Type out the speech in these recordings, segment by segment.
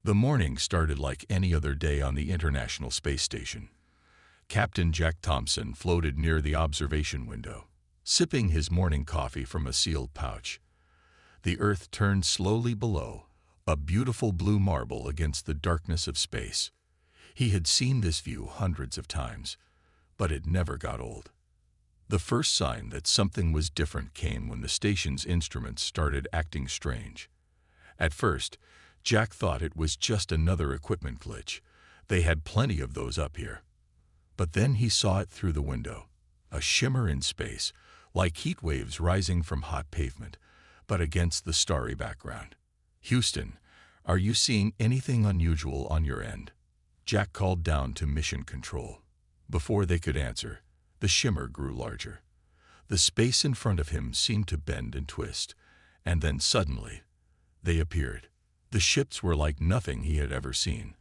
The morning started like any other day on the International Space Station. Captain Jack Thompson floated near the observation window, sipping his morning coffee from a sealed pouch. The Earth turned slowly below, a beautiful blue marble against the darkness of space. He had seen this view hundreds of times, but it never got old. The first sign that something was different came when the station's instruments started acting strange. At first, Jack thought it was just another equipment glitch. They had plenty of those up here. But then he saw it through the window, a shimmer in space, like heat waves rising from hot pavement, but against the starry background. "Houston, are you seeing anything unusual on your end?" Jack called down to Mission Control. Before they could answer, the shimmer grew larger. The space in front of him seemed to bend and twist, and then suddenly, they appeared. The ships were like nothing he had ever seen.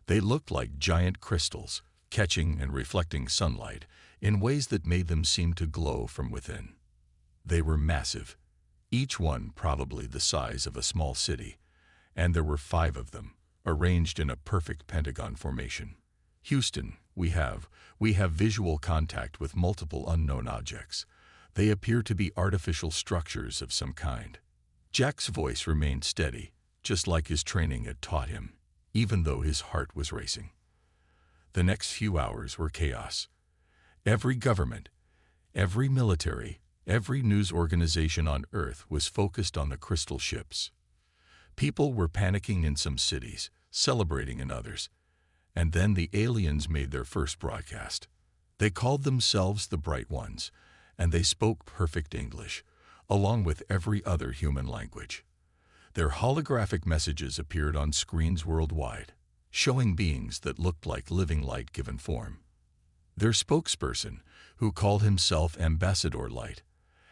They looked like giant crystals, catching and reflecting sunlight in ways that made them seem to glow from within. They were massive, each one probably the size of a small city, and there were 5 of them, arranged in a perfect pentagon formation. "Houston, we have visual contact with multiple unknown objects. They appear to be artificial structures of some kind." Jack's voice remained steady, just like his training had taught him, even though his heart was racing. The next few hours were chaos. Every government, every military, every news organization on Earth was focused on the crystal ships. People were panicking in some cities, celebrating in others. And then the aliens made their first broadcast. They called themselves the Bright Ones, and they spoke perfect English, along with every other human language. Their holographic messages appeared on screens worldwide, showing beings that looked like living light given form. Their spokesperson, who called himself Ambassador Light,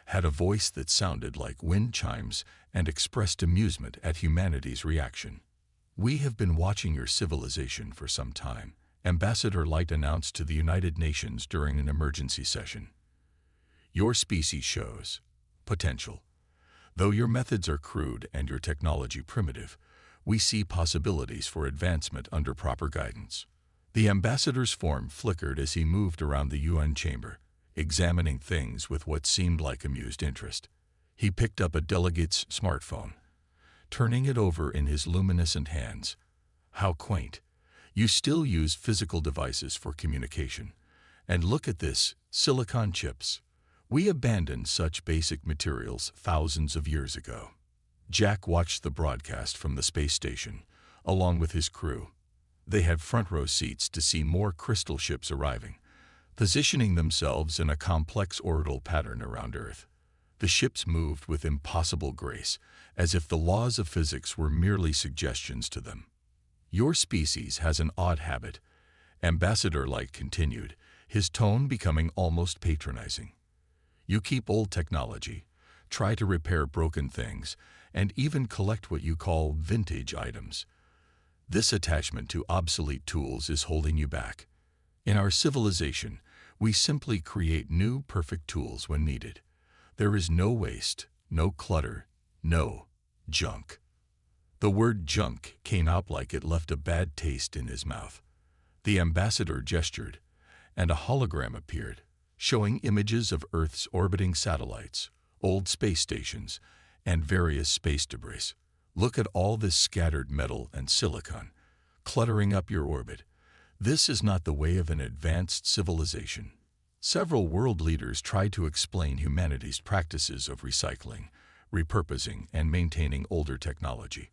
had a voice that sounded like wind chimes and expressed amusement at humanity's reaction. "We have been watching your civilization for some time," Ambassador Light announced to the United Nations during an emergency session. "Your species shows potential. Though your methods are crude and your technology primitive, we see possibilities for advancement under proper guidance." The ambassador's form flickered as he moved around the UN chamber, examining things with what seemed like amused interest. He picked up a delegate's smartphone, turning it over in his luminescent hands. "How quaint. You still use physical devices for communication. And look at this, silicon chips. We abandoned such basic materials thousands of years ago." Jack watched the broadcast from the space station, along with his crew. They had front-row seats to see more crystal ships arriving, positioning themselves in a complex orbital pattern around Earth. The ships moved with impossible grace, as if the laws of physics were merely suggestions to them. "Your species has an odd habit," Ambassador Light continued, his tone becoming almost patronizing. "You keep old technology, try to repair broken things, and even collect what you call vintage items. This attachment to obsolete tools is holding you back. In our civilization, we simply create new, perfect tools when needed. There is no waste, no clutter, no junk." The word junk came out like it left a bad taste in his mouth. The ambassador gestured, and a hologram appeared, showing images of Earth's orbiting satellites, old space stations, and various space debris. "Look at all this scattered metal and silicon, cluttering up your orbit. This is not the way of an advanced civilization." Several world leaders tried to explain humanity's practices of recycling, repurposing, and maintaining older technology,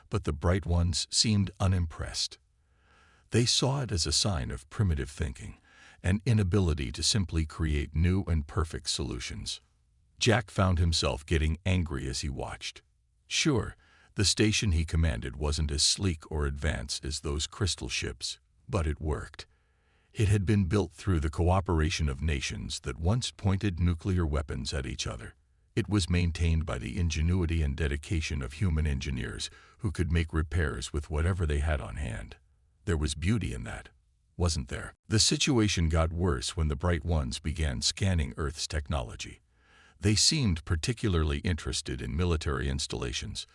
but the Bright Ones seemed unimpressed. They saw it as a sign of primitive thinking, an inability to simply create new and perfect solutions. Jack found himself getting angry as he watched. Sure, the station he commanded wasn't as sleek or advanced as those crystal ships, but it worked. It had been built through the cooperation of nations that once pointed nuclear weapons at each other. It was maintained by the ingenuity and dedication of human engineers who could make repairs with whatever they had on hand. There was beauty in that, wasn't there? The situation got worse when the Bright Ones began scanning Earth's technology. They seemed particularly interested in military installations,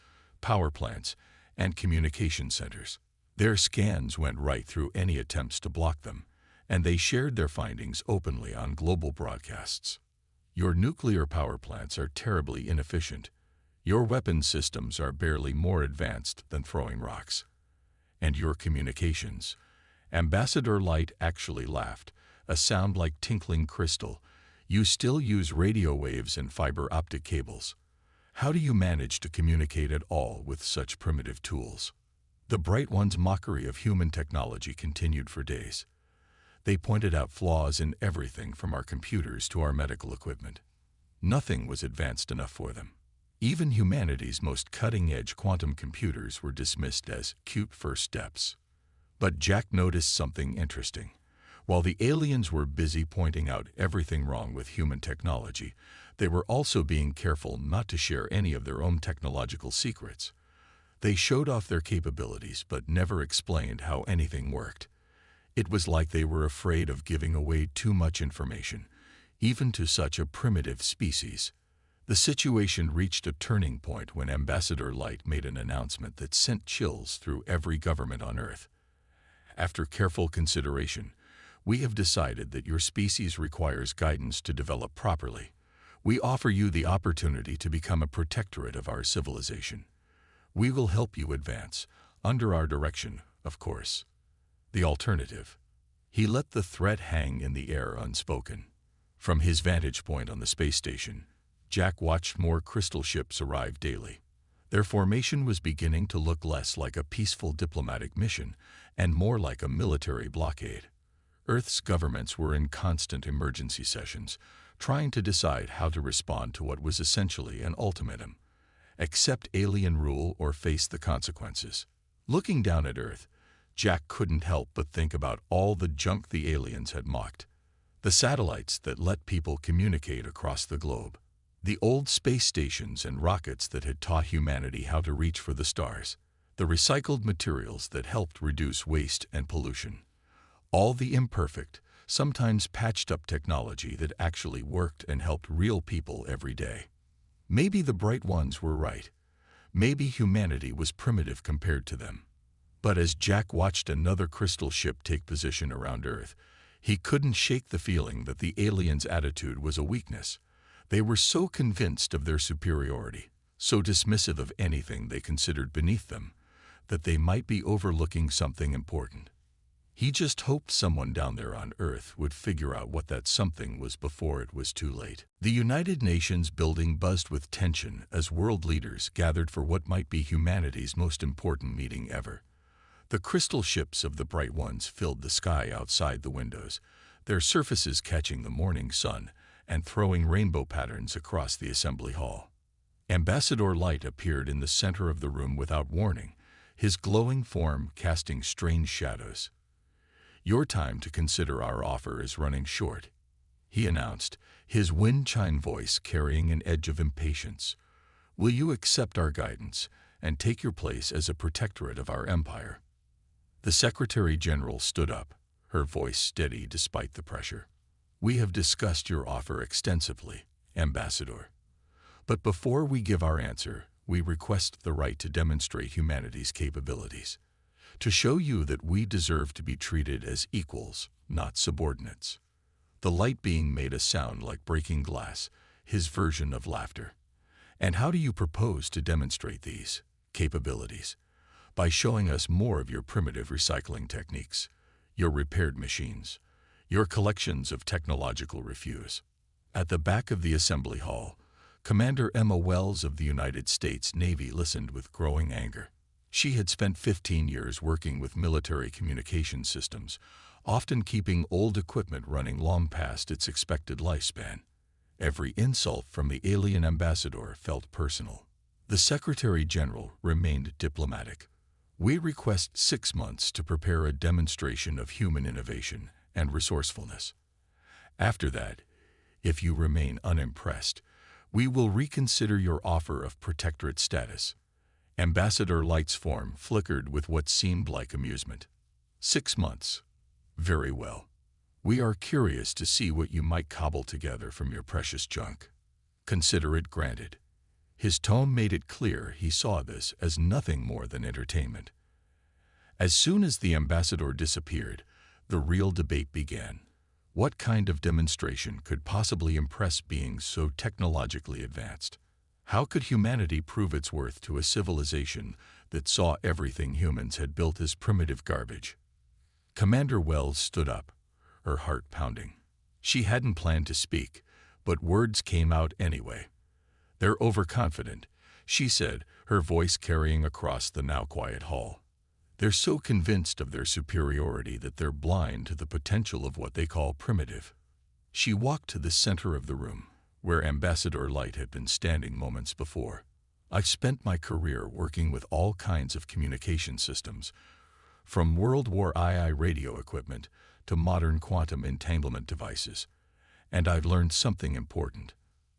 power plants, and communication centers. Their scans went right through any attempts to block them, and they shared their findings openly on global broadcasts. Your nuclear power plants are terribly inefficient. Your weapons systems are barely more advanced than throwing rocks. And your communications. Ambassador Light actually laughed, a sound like tinkling crystal. You still use radio waves and fiber optic cables. How do you manage to communicate at all with such primitive tools? The Bright One's mockery of human technology continued for days. They pointed out flaws in everything from our computers to our medical equipment. Nothing was advanced enough for them. Even humanity's most cutting-edge quantum computers were dismissed as cute first steps. But Jack noticed something interesting. While the aliens were busy pointing out everything wrong with human technology, they were also being careful not to share any of their own technological secrets. They showed off their capabilities but never explained how anything worked. It was like they were afraid of giving away too much information, even to such a primitive species. The situation reached a turning point when Ambassador Light made an announcement that sent chills through every government on Earth. After careful consideration, we have decided that your species requires guidance to develop properly. We offer you the opportunity to become a protectorate of our civilization. We will help you advance, under our direction, of course. The alternative. He let the threat hang in the air unspoken. From his vantage point on the space station, Jack watched more crystal ships arrive daily. Their formation was beginning to look less like a peaceful diplomatic mission and more like a military blockade. Earth's governments were in constant emergency sessions, trying to decide how to respond to what was essentially an ultimatum: accept alien rule or face the consequences. Looking down at Earth, Jack couldn't help but think about all the junk the aliens had mocked. The satellites that let people communicate across the globe. The old space stations and rockets that had taught humanity how to reach for the stars. The recycled materials that helped reduce waste and pollution. All the imperfect, sometimes patched-up technology that actually worked and helped real people every day. Maybe the Bright Ones were right. Maybe humanity was primitive compared to them. But as Jack watched another crystal ship take position around Earth, he couldn't shake the feeling that the aliens' attitude was a weakness. They were so convinced of their superiority, so dismissive of anything they considered beneath them, that they might be overlooking something important. He just hoped someone down there on Earth would figure out what that something was before it was too late. The United Nations building buzzed with tension as world leaders gathered for what might be humanity's most important meeting ever. The crystal ships of the Bright Ones filled the sky outside the windows, their surfaces catching the morning sun and throwing rainbow patterns across the assembly hall. Ambassador Light appeared in the center of the room without warning, his glowing form casting strange shadows. "Your time to consider our offer is running short," he announced, his wind-chime voice carrying an edge of impatience. "Will you accept our guidance and take your place as a protectorate of our empire?" The Secretary General stood up, her voice steady despite the pressure. "We have discussed your offer extensively, Ambassador. But before we give our answer, we request the right to demonstrate humanity's capabilities, to show you that we deserve to be treated as equals, not subordinates." The light being made a sound like breaking glass, his version of laughter. "And how do you propose to demonstrate these capabilities? By showing us more of your primitive recycling techniques, your repaired machines, your collections of technological refuse." At the back of the assembly hall, Commander Emma Wells of the United States Navy listened with growing anger. She had spent 15 years working with military communication systems, often keeping old equipment running long past its expected lifespan. Every insult from the alien ambassador felt personal. The Secretary General remained diplomatic. "We request 6 months to prepare a demonstration of human innovation and resourcefulness. After that, if you remain unimpressed, we will reconsider your offer of protectorate status." Ambassador Light's form flickered with what seemed like amusement. 6 months. Very well. We are curious to see what you might cobble together from your precious junk. Consider it granted. His tone made it clear he saw this as nothing more than entertainment. As soon as the ambassador disappeared, the real debate began. What kind of demonstration could possibly impress beings so technologically advanced? How could humanity prove its worth to a civilization that saw everything humans had built as primitive garbage? Commander Wells stood up, her heart pounding. She hadn't planned to speak, but words came out anyway. "They're overconfident," she said, her voice carrying across the now quiet hall. "They're so convinced of their superiority that they're blind to the potential of what they call primitive." She walked to the center of the room, where Ambassador Light had been standing moments before. "I've spent my career working with all kinds of communication systems, from World War II radio equipment to modern quantum entanglement devices, and I've learned something important.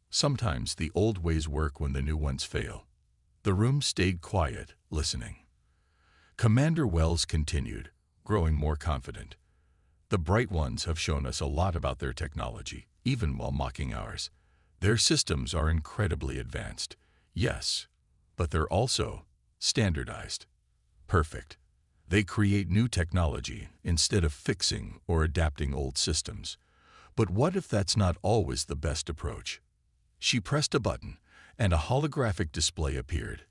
Sometimes the old ways work when the new ones fail." The room stayed quiet, listening. Commander Wells continued, growing more confident. "The Bright Ones have shown us a lot about their technology, even while mocking ours. Their systems are incredibly advanced, yes, but they're also standardized. Perfect. They create new technology instead of fixing or adapting old systems. But what if that's not always the best approach?" She pressed a button, and a holographic display appeared,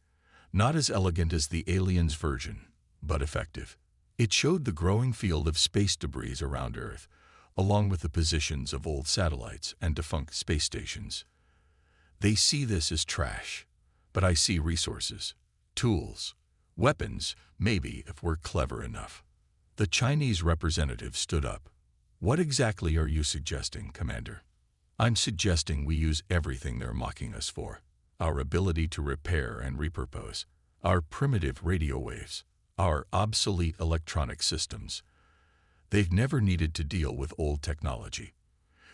not as elegant as the aliens' version, but effective. It showed the growing field of space debris around Earth, along with the positions of old satellites and defunct space stations. "They see this as trash, but I see resources, tools, weapons, maybe if we're clever enough." The Chinese representative stood up. "What exactly are you suggesting, Commander?" "I'm suggesting we use everything they're mocking us for. Our ability to repair and repurpose, our primitive radio waves, our obsolete electronic systems. They've never needed to deal with old technology,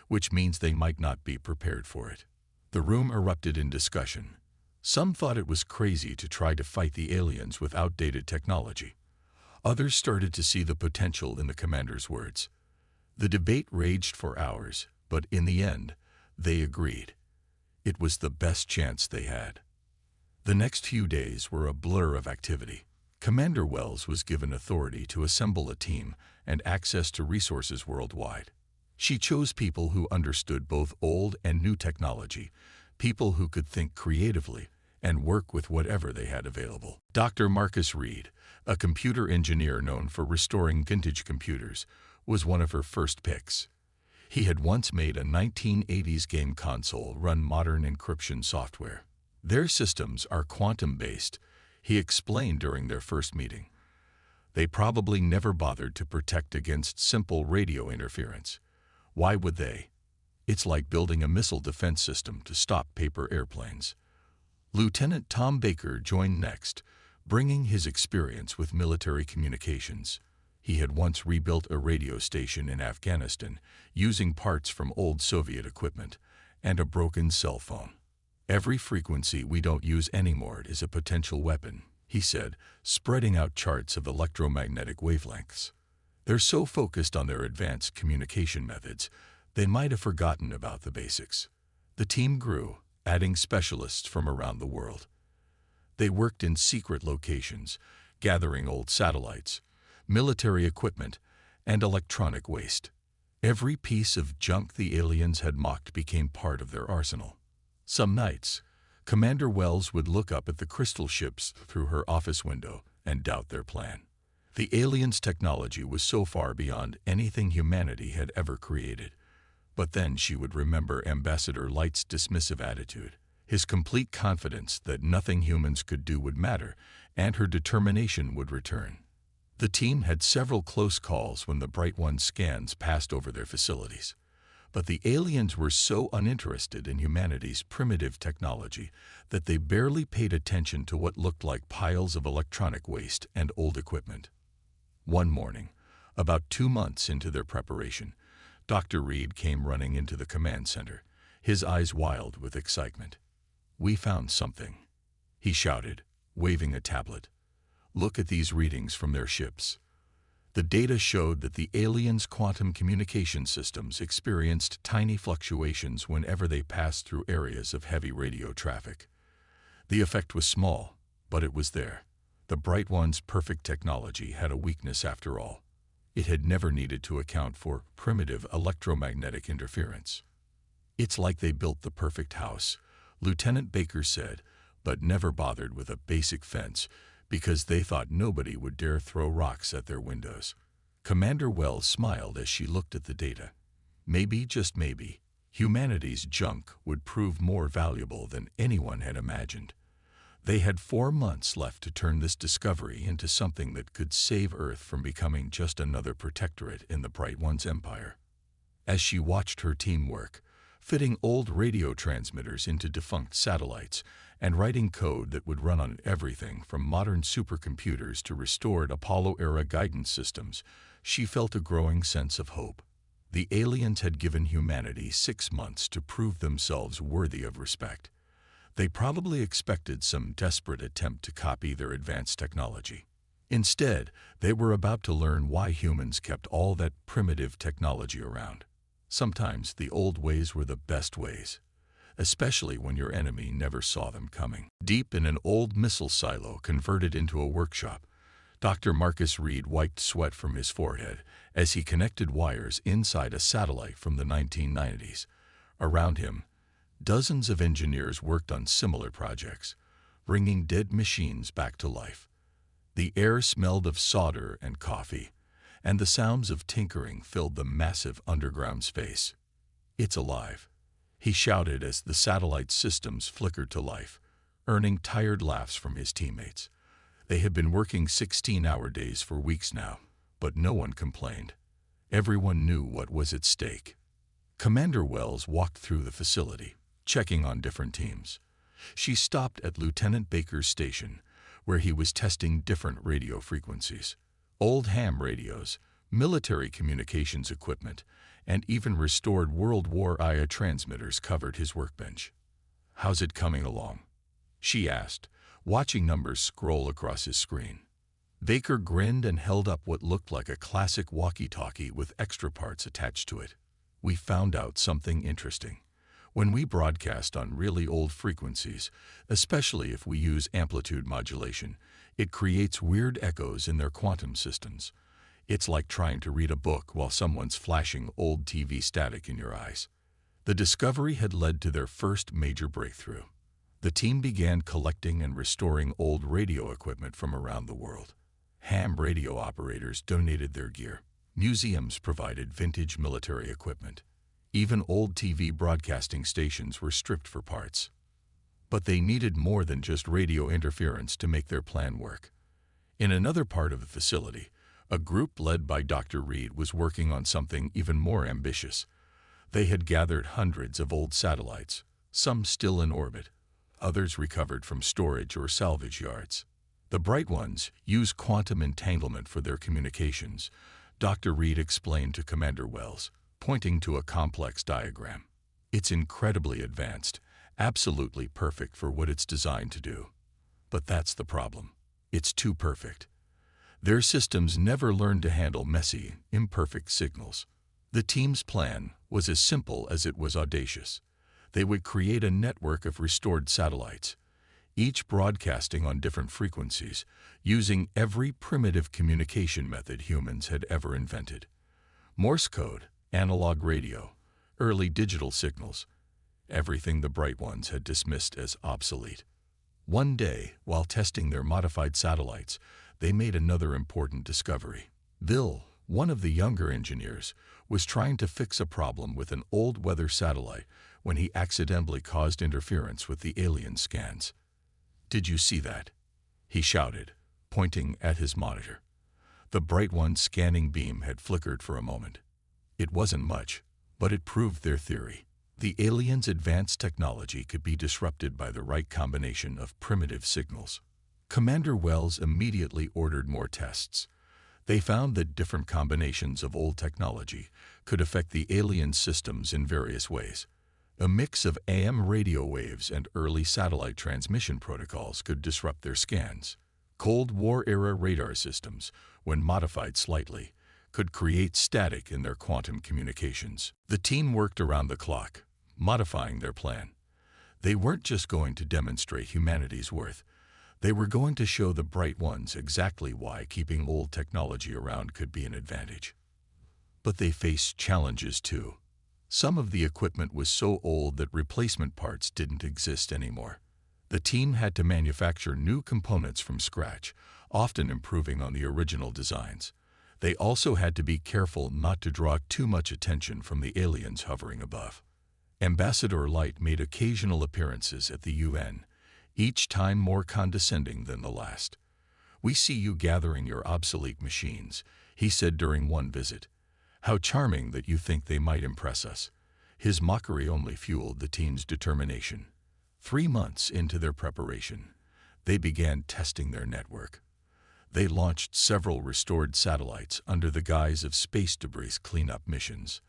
which means they might not be prepared for it." The room erupted in discussion. Some thought it was crazy to try to fight the aliens with outdated technology. Others started to see the potential in the commander's words. The debate raged for hours, but in the end, they agreed. It was the best chance they had. The next few days were a blur of activity. Commander Wells was given authority to assemble a team and access to resources worldwide. She chose people who understood both old and new technology, people who could think creatively and work with whatever they had available. Dr. Marcus Reed, a computer engineer known for restoring vintage computers, was one of her first picks. He had once made a 1980s game console run modern encryption software. "Their systems are quantum-based," he explained during their first meeting. "They probably never bothered to protect against simple radio interference. Why would they? It's like building a missile defense system to stop paper airplanes." Lieutenant Tom Baker joined next, bringing his experience with military communications. He had once rebuilt a radio station in Afghanistan using parts from old Soviet equipment and a broken cell phone. "Every frequency we don't use anymore is a potential weapon," he said, spreading out charts of electromagnetic wavelengths. "They're so focused on their advanced communication methods, they might have forgotten about the basics." The team grew, adding specialists from around the world. They worked in secret locations, gathering old satellites, military equipment, and electronic waste. Every piece of junk the aliens had mocked became part of their arsenal. Some nights, Commander Wells would look up at the crystal ships through her office window and doubt their plan. The aliens' technology was so far beyond anything humanity had ever created. But then she would remember Ambassador Light's dismissive attitude, his complete confidence that nothing humans could do would matter, and her determination would return. The team had several close calls when the Bright One scans passed over their facilities. But the aliens were so uninterested in humanity's primitive technology that they barely paid attention to what looked like piles of electronic waste and old equipment. One morning, about 2 months into their preparation, Dr. Reed came running into the command center, his eyes wild with excitement. "We found something," he shouted, waving a tablet. "Look at these readings from their ships." The data showed that the aliens' quantum communication systems experienced tiny fluctuations whenever they passed through areas of heavy radio traffic. The effect was small, but it was there. The Bright One's perfect technology had a weakness after all. It had never needed to account for primitive electromagnetic interference. "It's like they built the perfect house," Lieutenant Baker said, but never bothered with a basic fence because they thought nobody would dare throw rocks at their windows. Commander Wells smiled as she looked at the data. Maybe, just maybe, humanity's junk would prove more valuable than anyone had imagined. They had 4 months left to turn this discovery into something that could save Earth from becoming just another protectorate in the Bright One's empire. As she watched her team work, fitting old radio transmitters into defunct satellites and writing code that would run on everything from modern supercomputers to restored Apollo-era guidance systems, she felt a growing sense of hope. The aliens had given humanity 6 months to prove themselves worthy of respect. They probably expected some desperate attempt to copy their advanced technology. Instead, they were about to learn why humans kept all that primitive technology around. Sometimes the old ways were the best ways, especially when your enemy never saw them coming. Deep in an old missile silo converted into a workshop, Dr. Marcus Reed wiped sweat from his forehead as he connected wires inside a satellite from the 1990s. Around him, dozens of engineers worked on similar projects, bringing dead machines back to life. The air smelled of solder and coffee, and the sounds of tinkering filled the massive underground space. "It's alive," he shouted as the satellite systems flickered to life, earning tired laughs from his teammates. They had been working 16-hour days for weeks now, but no one complained. Everyone knew what was at stake. Commander Wells walked through the facility, checking on different teams. She stopped at Lieutenant Baker's station, where he was testing different radio frequencies. Old ham radios, military communications equipment, and even restored World War I transmitters covered his workbench. "How's it coming along?" she asked, watching numbers scroll across his screen. Baker grinned and held up what looked like a classic walkie-talkie with extra parts attached to it. "We found out something interesting. When we broadcast on really old frequencies, especially if we use amplitude modulation, it creates weird echoes in their quantum systems. It's like trying to read a book while someone's flashing old TV static in your eyes." The discovery had led to their first major breakthrough. The team began collecting and restoring old radio equipment from around the world. Ham radio operators donated their gear. Museums provided vintage military equipment. Even old TV broadcasting stations were stripped for parts. But they needed more than just radio interference to make their plan work. In another part of the facility, a group led by Dr. Reed was working on something even more ambitious. They had gathered hundreds of old satellites, some still in orbit, others recovered from storage or salvage yards. The Bright Ones use quantum entanglement for their communications, Dr. Reed explained to Commander Wells, pointing to a complex diagram. "It's incredibly advanced, absolutely perfect for what it's designed to do. But that's the problem. It's too perfect. Their systems never learned to handle messy, imperfect signals." The team's plan was as simple as it was audacious. They would create a network of restored satellites, each broadcasting on different frequencies, using every primitive communication method humans had ever invented. Morse code, analog radio, early digital signals, everything the Bright Ones had dismissed as obsolete. One day, while testing their modified satellites, they made another important discovery. Bill, one of the younger engineers, was trying to fix a problem with an old weather satellite when he accidentally caused interference with the alien scans. "Did you see that?" he shouted, pointing at his monitor. The Bright One's scanning beam had flickered for a moment. It wasn't much, but it proved their theory. The aliens' advanced technology could be disrupted by the right combination of primitive signals. Commander Wells immediately ordered more tests. They found that different combinations of old technology could affect the alien systems in various ways. A mix of AM radio waves and early satellite transmission protocols could disrupt their scans. Cold War-era radar systems, when modified slightly, could create static in their quantum communications. The team worked around the clock, modifying their plan. They weren't just going to demonstrate humanity's worth. They were going to show the bright ones exactly why keeping old technology around could be an advantage. But they faced challenges too. Some of the equipment was so old that replacement parts didn't exist anymore. The team had to manufacture new components from scratch, often improving on the original designs. They also had to be careful not to draw too much attention from the aliens hovering above. Ambassador Light made occasional appearances at the UN, each time more condescending than the last. "We see you gathering your obsolete machines," he said during one visit. "How charming that you think they might impress us." His mockery only fueled the team's determination. 3 months into their preparation, they began testing their network. They launched several restored satellites under the guise of space debris cleanup missions.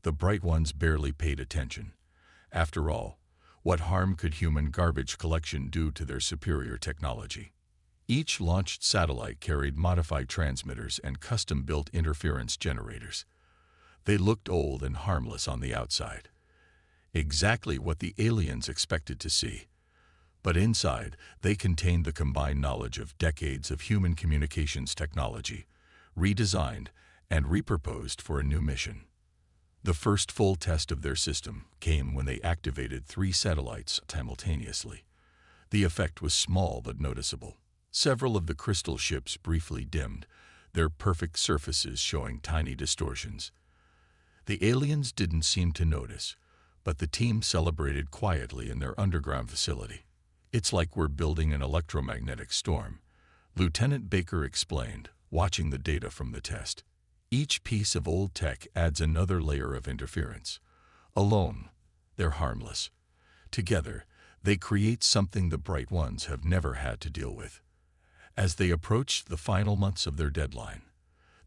The bright ones barely paid attention. After all, what harm could human garbage collection do to their superior technology? Each launched satellite carried modified transmitters and custom-built interference generators. They looked old and harmless on the outside. Exactly what the aliens expected to see. But inside, they contained the combined knowledge of decades of human communications technology, redesigned and repurposed for a new mission. The first full test of their system came when they activated 3 satellites simultaneously. The effect was small but noticeable. Several of the crystal ships briefly dimmed, their perfect surfaces showing tiny distortions. The aliens didn't seem to notice, but the team celebrated quietly in their underground facility. "It's like we're building an electromagnetic storm," Lieutenant Baker explained, watching the data from the test. "Each piece of old tech adds another layer of interference. Alone, they're harmless. Together, they create something the bright ones have never had to deal with." As they approached the final months of their deadline,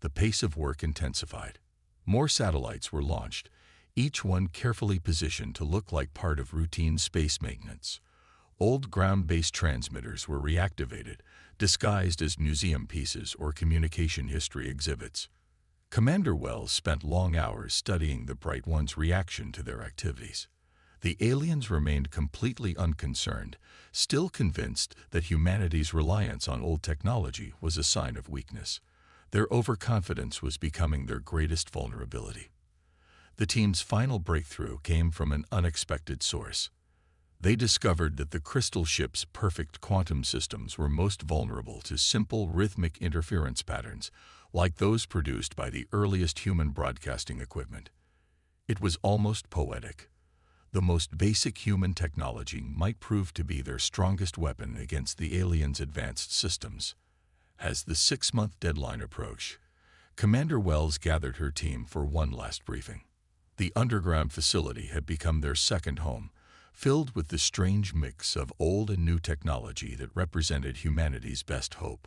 the pace of work intensified. More satellites were launched, each one carefully positioned to look like part of routine space maintenance. Old ground-based transmitters were reactivated, disguised as museum pieces or communication history exhibits. Commander Wells spent long hours studying the bright one's reaction to their activities. The aliens remained completely unconcerned, still convinced that humanity's reliance on old technology was a sign of weakness. Their overconfidence was becoming their greatest vulnerability. The team's final breakthrough came from an unexpected source. They discovered that the crystal ship's perfect quantum systems were most vulnerable to simple rhythmic interference patterns, like those produced by the earliest human broadcasting equipment. It was almost poetic. The most basic human technology might prove to be their strongest weapon against the aliens' advanced systems. As the 6-month deadline approached, Commander Wells gathered her team for one last briefing. The underground facility had become their second home, filled with the strange mix of old and new technology that represented humanity's best hope.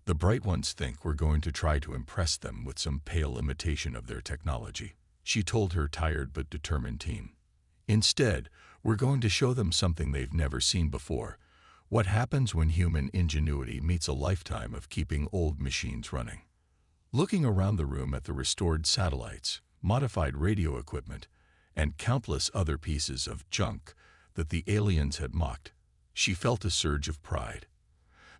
"The bright ones think we're going to try to impress them with some pale imitation of their technology," she told her tired but determined team. "Instead, we're going to show them something they've never seen before: what happens when human ingenuity meets a lifetime of keeping old machines running." Looking around the room at the restored satellites, modified radio equipment, and countless other pieces of junk that the aliens had mocked, she felt a surge of pride.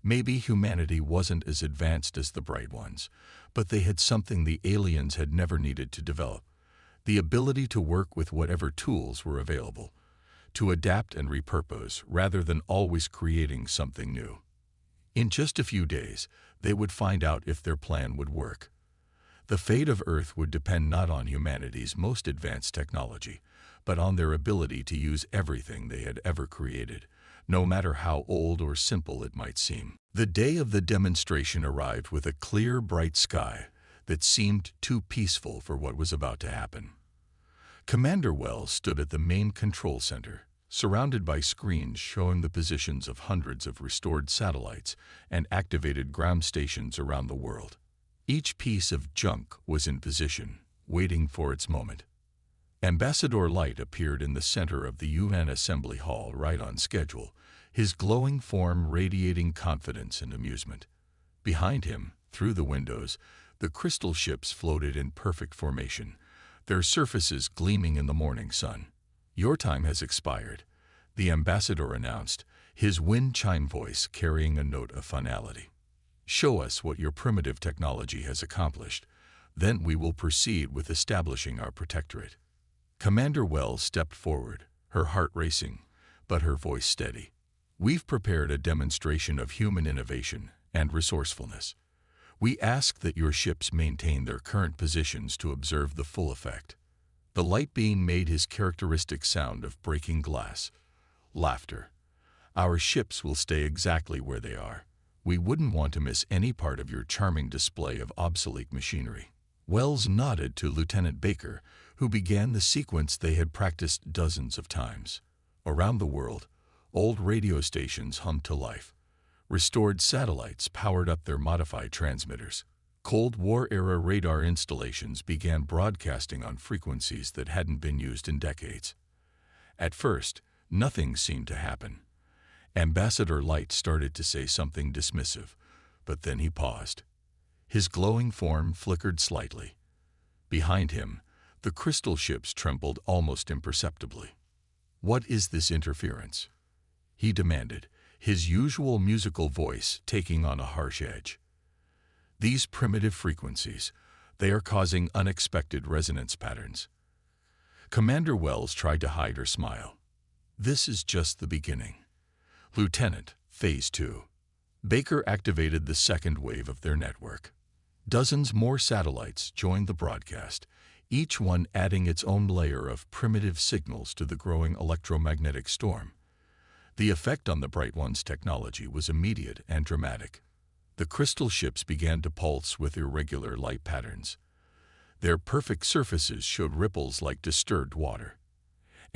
Maybe humanity wasn't as advanced as the bright ones, but they had something the aliens had never needed to develop: the ability to work with whatever tools were available, to adapt and repurpose rather than always creating something new. In just a few days, they would find out if their plan would work. The fate of Earth would depend not on humanity's most advanced technology, but on their ability to use everything they had ever created, no matter how old or simple it might seem. The day of the demonstration arrived with a clear, bright sky that seemed too peaceful for what was about to happen. Commander Wells stood at the main control center, surrounded by screens showing the positions of hundreds of restored satellites and activated ground stations around the world. Each piece of junk was in position, waiting for its moment. Ambassador Light appeared in the center of the UN Assembly Hall right on schedule, his glowing form radiating confidence and amusement. Behind him, through the windows, the crystal ships floated in perfect formation, their surfaces gleaming in the morning sun. "Your time has expired. the ambassador announced, his wind chime voice carrying a note of finality. "Show us what your primitive technology has accomplished. Then we will proceed with establishing our protectorate." Commander Wells stepped forward, her heart racing, but her voice steady. "We've prepared a demonstration of human innovation and resourcefulness. We ask that your ships maintain their current positions to observe the full effect." The light being made his characteristic sound of breaking glass. Laughter. "Our ships will stay exactly where they are. We wouldn't want to miss any part of your charming display of obsolete machinery." Wells nodded to Lieutenant Baker, who began the sequence they had practiced dozens of times. Around the world, old radio stations hummed to life. Restored satellites powered up their modified transmitters. Cold War-era radar installations began broadcasting on frequencies that hadn't been used in decades. At first, nothing seemed to happen. Ambassador Light started to say something dismissive, but then he paused. His glowing form flickered slightly. Behind him, the crystal ships trembled almost imperceptibly. "What is this interference?" he demanded, his usual musical voice taking on a harsh edge. "These primitive frequencies, they are causing unexpected resonance patterns." Commander Wells tried to hide her smile. "This is just the beginning. Lieutenant, Phase 2. Baker activated the second wave of their network. Dozens more satellites joined the broadcast, each one adding its own layer of primitive signals to the growing electromagnetic storm. The effect on the Bright One's technology was immediate and dramatic. The crystal ships began to pulse with irregular light patterns. Their perfect surfaces showed ripples like disturbed water.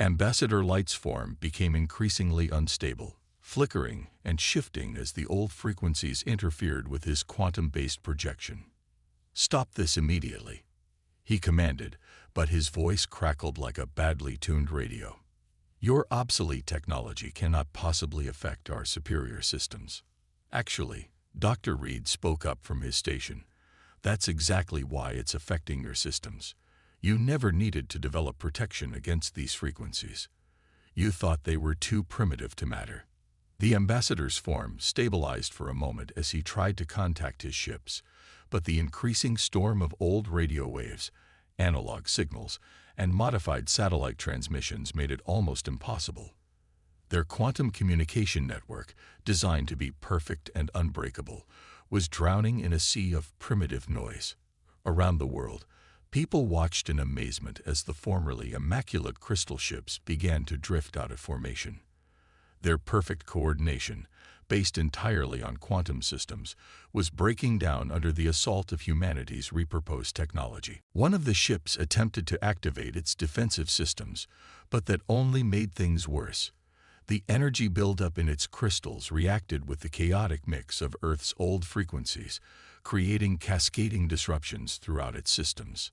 Ambassador Light's form became increasingly unstable, flickering and shifting as the old frequencies interfered with his quantum-based projection. "Stop this immediately," he commanded, but his voice crackled like a badly tuned radio. "Your obsolete technology cannot possibly affect our superior systems." "Actually," Dr. Reed spoke up from his station, "that's exactly why it's affecting your systems. You never needed to develop protection against these frequencies. You thought they were too primitive to matter." The ambassador's form stabilized for a moment as he tried to contact his ships, but the increasing storm of old radio waves, analog signals, and modified satellite transmissions made it almost impossible. Their quantum communication network, designed to be perfect and unbreakable, was drowning in a sea of primitive noise. Around the world, people watched in amazement as the formerly immaculate crystal ships began to drift out of formation. Their perfect coordination, based entirely on quantum systems, was breaking down under the assault of humanity's repurposed technology. One of the ships attempted to activate its defensive systems, but that only made things worse. The energy buildup in its crystals reacted with the chaotic mix of Earth's old frequencies, creating cascading disruptions throughout its systems.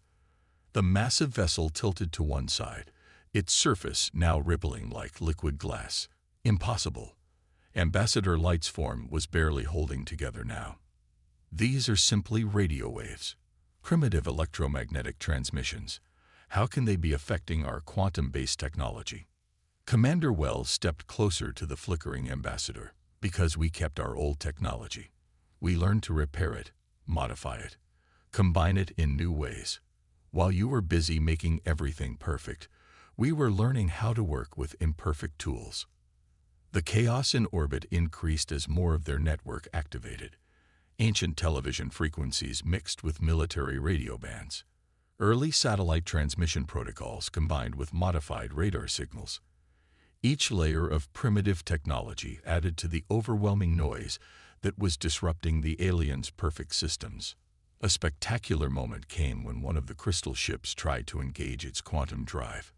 The massive vessel tilted to one side, its surface now rippling like liquid glass. Impossible. Ambassador Light's form was barely holding together now. "These are simply radio waves. Primitive electromagnetic transmissions. How can they be affecting our quantum-based technology?" Commander Wells stepped closer to the flickering ambassador. "Because we kept our old technology. We learned to repair it, modify it, combine it in new ways. While you were busy making everything perfect, we were learning how to work with imperfect tools." The chaos in orbit increased as more of their network activated. Ancient television frequencies mixed with military radio bands. Early satellite transmission protocols combined with modified radar signals. Each layer of primitive technology added to the overwhelming noise that was disrupting the aliens' perfect systems. A spectacular moment came when one of the crystal ships tried to engage its quantum drive.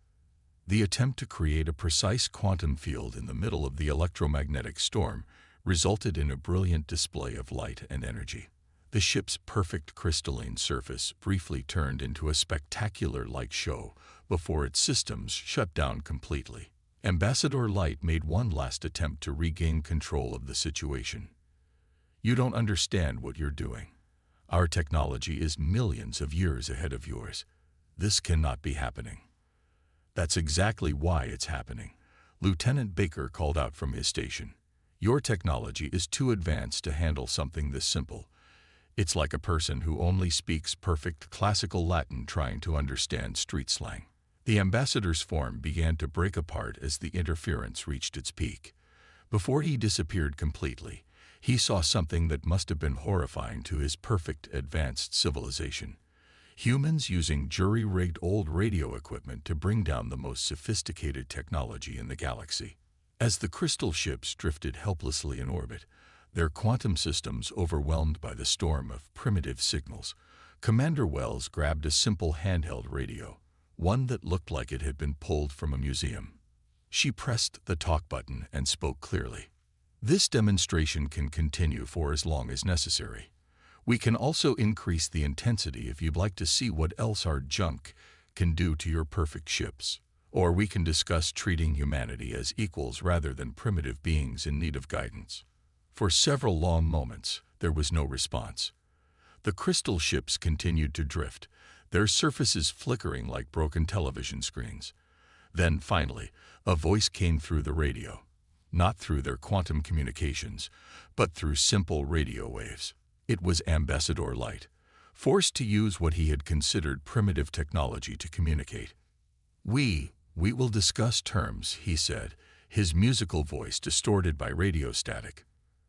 The attempt to create a precise quantum field in the middle of the electromagnetic storm resulted in a brilliant display of light and energy. The ship's perfect crystalline surface briefly turned into a spectacular light show before its systems shut down completely. Ambassador Light made one last attempt to regain control of the situation. "You don't understand what you're doing. Our technology is millions of years ahead of yours. This cannot be happening." "That's exactly why it's happening. Lieutenant Baker called out from his station. "Your technology is too advanced to handle something this simple. It's like a person who only speaks perfect classical Latin trying to understand street slang." The ambassador's form began to break apart as the interference reached its peak. Before he disappeared completely, he saw something that must have been horrifying to his perfect advanced civilization. Humans using jury-rigged old radio equipment to bring down the most sophisticated technology in the galaxy. As the crystal ships drifted helplessly in orbit, their quantum systems overwhelmed by the storm of primitive signals, Commander Wells grabbed a simple handheld radio, one that looked like it had been pulled from a museum. She pressed the talk button and spoke clearly. "This demonstration can continue for as long as necessary. We can also increase the intensity if you'd like to see what else our junk can do to your perfect ships. Or we can discuss treating humanity as equals rather than primitive beings in need of guidance." For several long moments, there was no response. The crystal ships continued to drift, their surfaces flickering like broken television screens. Then, finally, a voice came through the radio. Not through their quantum communications, but through simple radio waves. It was Ambassador Light, forced to use what he had considered primitive technology to communicate. We will discuss terms," he said, his musical voice distorted by radio static.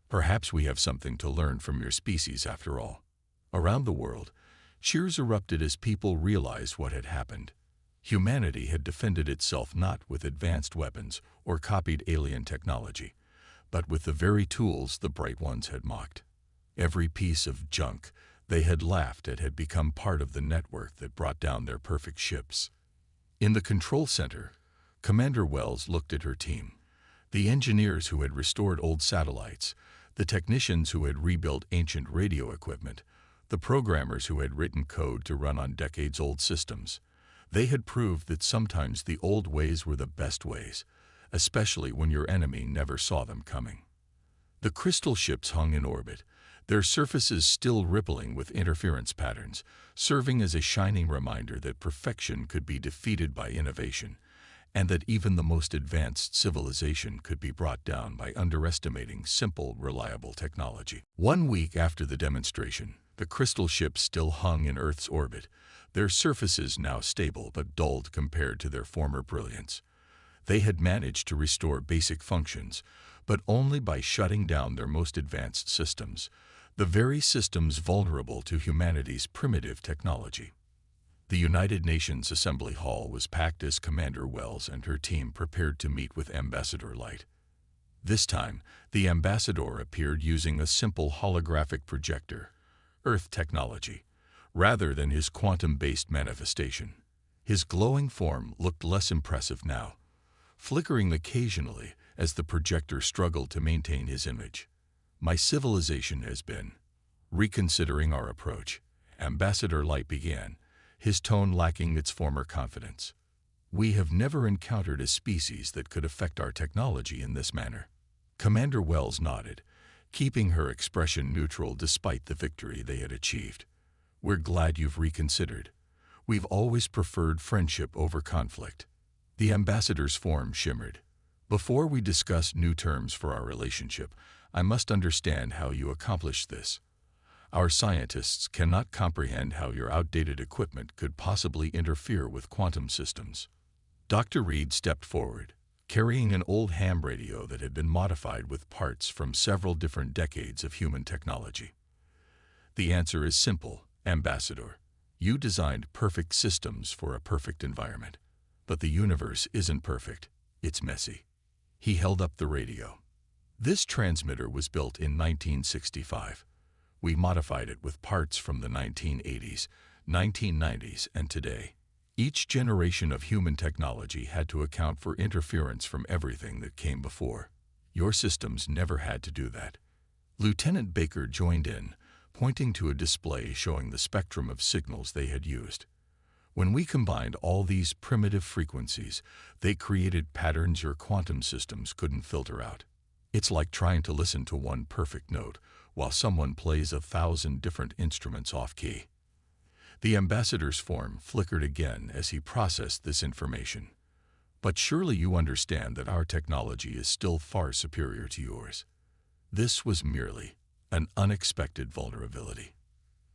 "Perhaps we have something to learn from your species after all." Around the world, cheers erupted as people realized what had happened. Humanity had defended itself not with advanced weapons or copied alien technology, but with the very tools the Bright Ones had mocked. Every piece of junk they had laughed at had become part of the network that brought down their perfect ships. In the control center, Commander Wells looked at her team. The engineers who had restored old satellites, the technicians who had rebuilt ancient radio equipment, the programmers who had written code to run on decades-old systems. They had proved that sometimes the old ways were the best ways, especially when your enemy never saw them coming. The crystal ships hung in orbit, their surfaces still rippling with interference patterns, serving as a shining reminder that perfection could be defeated by innovation, and that even the most advanced civilization could be brought down by underestimating simple, reliable technology. 1 week after the demonstration, the crystal ships still hung in Earth's orbit, their surfaces now stable but dulled compared to their former brilliance. They had managed to restore basic functions, but only by shutting down their most advanced systems, the very systems vulnerable to humanity's primitive technology. The United Nations Assembly Hall was packed as Commander Wells and her team prepared to meet with Ambassador Light. This time, the ambassador appeared using a simple holographic projector, Earth technology, rather than his quantum-based manifestation. His glowing form looked less impressive now, flickering occasionally as the projector struggled to maintain his image. "My civilization has been reconsidering our approach," Ambassador Light began, his tone lacking its former confidence. "We have never encountered a species that could affect our technology in this manner." Commander Wells nodded, keeping her expression neutral despite the victory they had achieved. "We're glad you've reconsidered. We've always preferred friendship over conflict." The ambassador's form shimmered. "Before we discuss new terms for our relationship, I must understand how you accomplished this. Our scientists cannot comprehend how your outdated equipment could possibly interfere with quantum systems." Dr. Reed stepped forward, carrying an old ham radio that had been modified with parts from several different decades of human technology. "The answer is simple, Ambassador. You designed perfect systems for a perfect environment. But the universe isn't perfect, it's messy." He held up the radio. "This transmitter was built in 1965. We modified it with parts from the 1980s, 1990s, and today. Each generation of human technology had to account for interference from everything that came before. Your systems never had to do that." Lieutenant Baker joined in, pointing to a display showing the spectrum of signals they had used. "When we combined all these primitive frequencies, they created patterns your quantum systems couldn't filter out. It's like trying to listen to one perfect note while someone plays 1,000 different instruments off-key." The ambassador's form flickered again as he processed this information. But surely you understand that our technology is still far superior to yours. This was merely an unexpected vulnerability.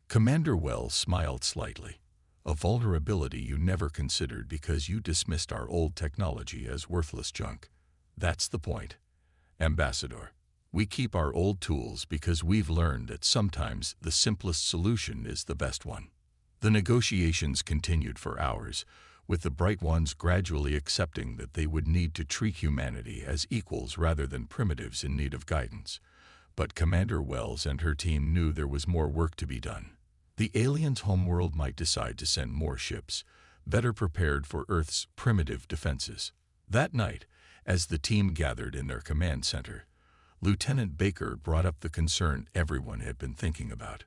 Commander Wells smiled slightly. A vulnerability you never considered because you dismissed our old technology as worthless junk. That's the point, Ambassador. We keep our old tools because we've learned that sometimes the simplest solution is the best one. The negotiations continued for hours, with the Bright Ones gradually accepting that they would need to treat humanity as equals rather than primitives in need of guidance. But Commander Wells and her team knew there was more work to be done. The aliens' homeworld might decide to send more ships, better prepared for Earth's primitive defenses. That night, as the team gathered in their command center, Lieutenant Baker brought up the concern everyone had been thinking about.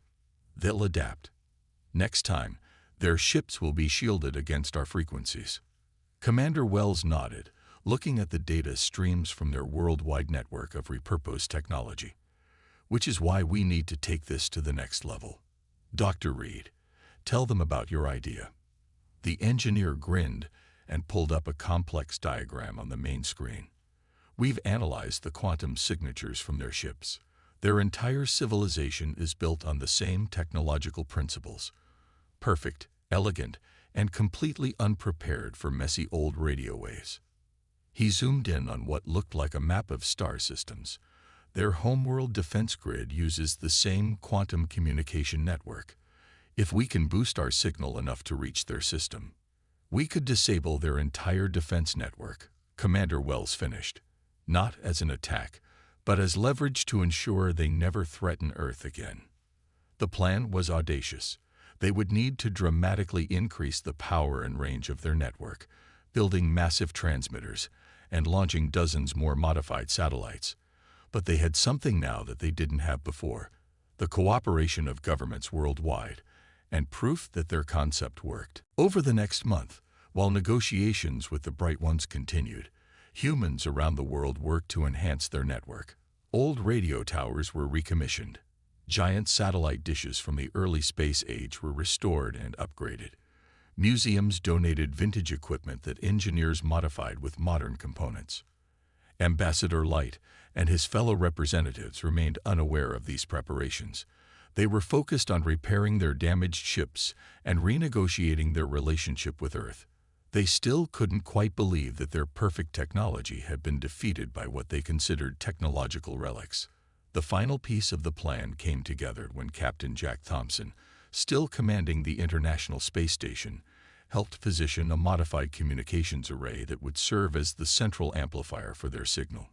They'll adapt. Next time, their ships will be shielded against our frequencies. Commander Wells nodded, looking at the data streams from their worldwide network of repurposed technology. Which is why we need to take this to the next level. Dr. Reed, tell them about your idea. The engineer grinned and pulled up a complex diagram on the main screen. We've analyzed the quantum signatures from their ships. Their entire civilization is built on the same technological principles. Perfect, elegant, and completely unprepared for messy old radio waves. He zoomed in on what looked like a map of star systems. Their homeworld defense grid uses the same quantum communication network. If we can boost our signal enough to reach their system, we could disable their entire defense network, Commander Wells finished. Not as an attack, but as leverage to ensure they never threaten Earth again. The plan was audacious. They would need to dramatically increase the power and range of their network, building massive transmitters and launching dozens more modified satellites. But they had something now that they didn't have before: the cooperation of governments worldwide, and proof that their concept worked. Over the next month, while negotiations with the Bright Ones continued, humans around the world worked to enhance their network. Old radio towers were recommissioned. Giant satellite dishes from the early space age were restored and upgraded. Museums donated vintage equipment that engineers modified with modern components. Ambassador Light and his fellow representatives remained unaware of these preparations. They were focused on repairing their damaged ships and renegotiating their relationship with Earth. They still couldn't quite believe that their perfect technology had been defeated by what they considered technological relics. The final piece of the plan came together when Captain Jack Thompson, still commanding the International Space Station, helped position a modified communications array that would serve as the central amplifier for their signal.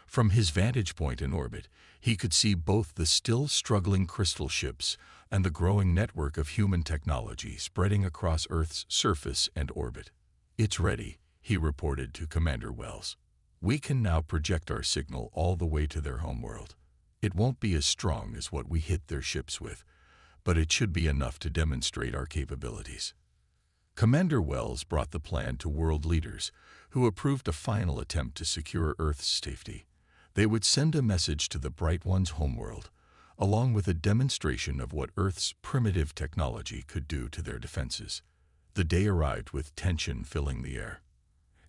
From his vantage point in orbit, he could see both the still struggling crystal ships and the growing network of human technology spreading across Earth's surface and orbit. "It's ready," he reported to Commander Wells. "We can now project our signal all the way to their homeworld. It won't be as strong as what we hit their ships with, but it should be enough to demonstrate our capabilities." Commander Wells brought the plan to world leaders, who approved a final attempt to secure Earth's safety. They would send a message to the Bright One's homeworld, along with a demonstration of what Earth's primitive technology could do to their defenses. The day arrived with tension filling the air.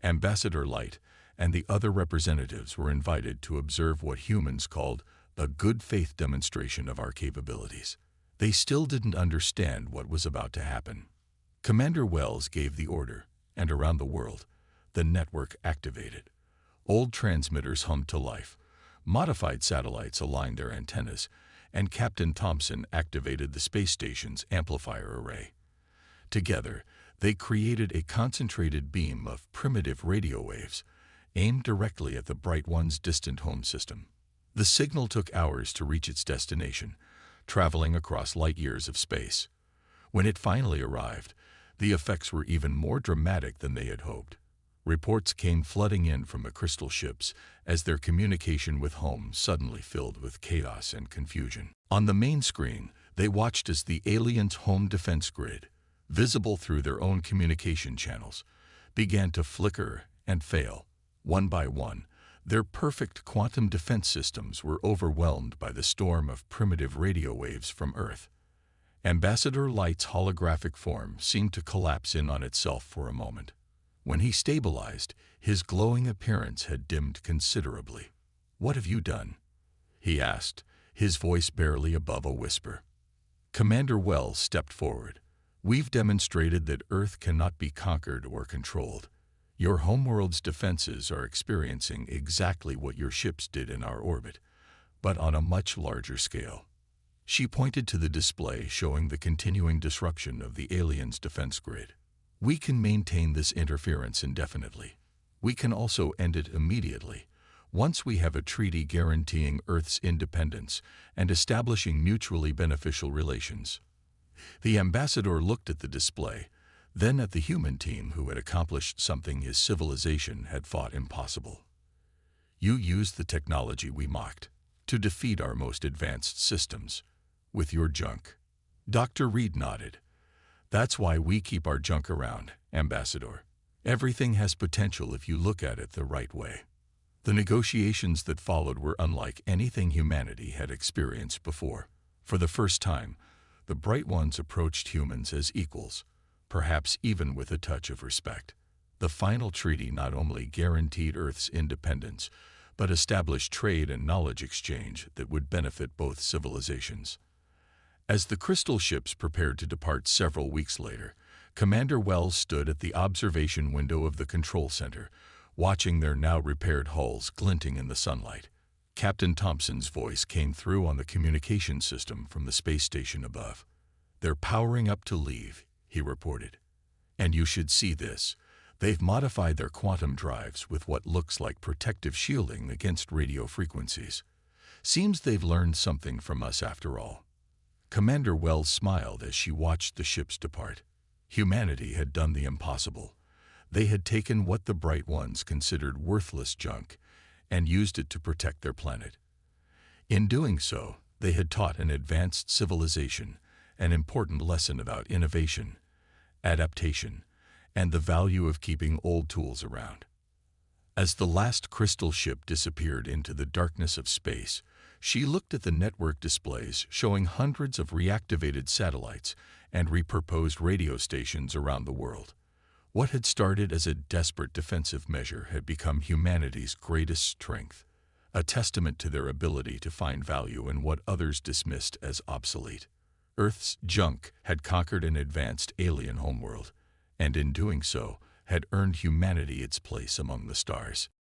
Ambassador Light and the other representatives were invited to observe what humans called a good faith demonstration of our capabilities. They still didn't understand what was about to happen. Commander Wells gave the order, and around the world, the network activated. Old transmitters hummed to life, modified satellites aligned their antennas, and Captain Thompson activated the space station's amplifier array. Together, they created a concentrated beam of primitive radio waves, aimed directly at the Bright One's distant home system. The signal took hours to reach its destination, traveling across light years of space. When it finally arrived, the effects were even more dramatic than they had hoped. Reports came flooding in from the crystal ships as their communication with home suddenly filled with chaos and confusion. On the main screen, they watched as the aliens' home defense grid, visible through their own communication channels, began to flicker and fail. One by one, their perfect quantum defense systems were overwhelmed by the storm of primitive radio waves from Earth. Ambassador Light's holographic form seemed to collapse in on itself for a moment. When he stabilized, his glowing appearance had dimmed considerably. "What have you done?" he asked, his voice barely above a whisper. Commander Wells stepped forward. "We've demonstrated that Earth cannot be conquered or controlled. Your homeworld's defenses are experiencing exactly what your ships did in our orbit, but on a much larger scale." She pointed to the display showing the continuing disruption of the aliens' defense grid. "We can maintain this interference indefinitely. We can also end it immediately, once we have a treaty guaranteeing Earth's independence and establishing mutually beneficial relations." The ambassador looked at the display, then at the human team who had accomplished something his civilization had thought impossible. "You used the technology we mocked to defeat our most advanced systems with your junk." Dr. Reed nodded. "That's why we keep our junk around, Ambassador. Everything has potential if you look at it the right way." The negotiations that followed were unlike anything humanity had experienced before. For the first time, the Bright Ones approached humans as equals, perhaps even with a touch of respect. The final treaty not only guaranteed Earth's independence, but established trade and knowledge exchange that would benefit both civilizations. As the crystal ships prepared to depart several weeks later, Commander Wells stood at the observation window of the control center, watching their now repaired hulls glinting in the sunlight. Captain Thompson's voice came through on the communication system from the space station above. "They're powering up to leave," he reported. "And you should see this. They've modified their quantum drives with what looks like protective shielding against radio frequencies. Seems they've learned something from us after all." Commander Wells smiled as she watched the ships depart. Humanity had done the impossible. They had taken what the Bright Ones considered worthless junk and used it to protect their planet. In doing so, they had taught an advanced civilization an important lesson about innovation, adaptation, and the value of keeping old tools around. As the last crystal ship disappeared into the darkness of space, she looked at the network displays showing hundreds of reactivated satellites and repurposed radio stations around the world. What had started as a desperate defensive measure had become humanity's greatest strength, a testament to their ability to find value in what others dismissed as obsolete. Earth's junk had conquered an advanced alien homeworld, and in doing so, had earned humanity its place among the stars.